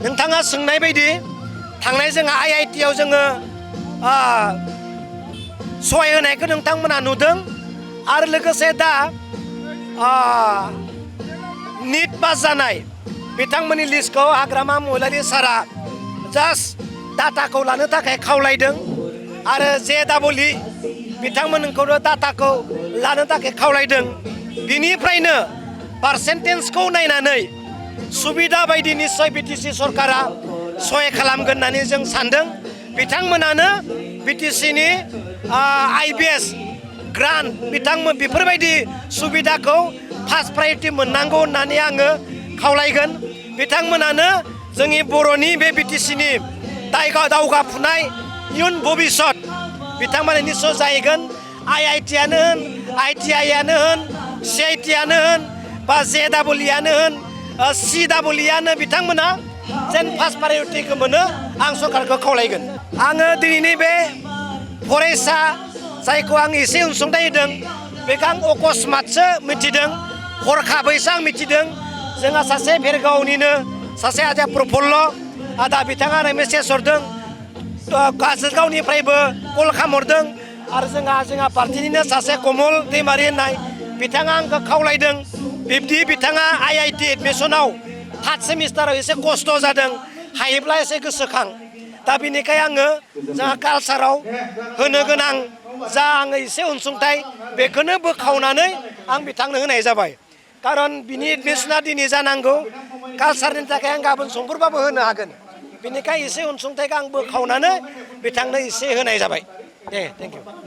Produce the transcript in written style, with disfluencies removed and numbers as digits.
नोंथाङा सोंनाय बायदि थांनाय जोंहा IIT आव जोङो सहाय होनायखौ नोंथांमोना नुदों आरो लोगोसे दा नीट पास जानाय बिथांमोननि लिस्टखौ हाग्रामा महिलारि सारा जास्ट डाटाखौ लानो थाखाय खावलायदों आरो JEE बिथांमोनखौनो डाटाखौ लानो थाखाय खावलायदों। बिनिफ्रायनो पारसेन्टेजखौ नायनानै सुबिदा बायदि निश्चय BTC सरकारा सहाय खालामगोन होननानै जों सानदों। बिथांमोनानो BTCनि IBS ग्रान्ट बिथांमोन बेफोरबायदि सुबिदाखौ फार्स्ट प्रायरिटि मोननांगौ होननानै आङो खावलायगोन। बिथांमोनानो जोंनि बर'नि बे BTCनि दावगाफुनाय इयुन भबिष्यत बिथांमोना निश्चय जाहैगोन। IIT आनो होन ITI आनो होन CIT आनो होन बा JEE आनो होन CEE आनो बिथांमोना जेन फार्स्ट प्रायरिटिखौ मोनो आं सरकारखौ खावलायगोन। आङो दिनैनि बे फरायसा जायखौ आं एसे अनसुंथाइ होदों बेखौ आं अकस्मातसो मिथिदों, हरखाबैसो आं मिथिदों। जोंहा सासे भेरगावनिनो सासे आदा प्रफुल्ल आदा बिथाङा मेसेज हरदों, काजलगावनिफ्रायबो कल खालामहरदों आरो जोंहा पार्टिनिनो सासे कमल दैमारि होननाय बिथाङा आंखौ खावलायदों बिब्दि बिथाङा IIT एडमिसनाव थार्ड सेमिस्टाराव एसे खस्थ' जादों, हायोब्ला एसे गोसोखां। दा बेनिखाय आङो जोंहा कालसाराव होनो गोनां जा आङो एसे अनसुंथाइ बेखौनो बोखावनानै आं बिथांनो होनाय जाबाय। खारन बिनि एडमिसना दिनै जानांगौ, कालसारनि थाखाय आं गाबोन समफोरबाबो होनो हागोन। बेनिखाय एसे अनसुंथाइखौ आं बोखावनानै बिथांनो एसे होनाय जाबाय। दे थेंक इउ।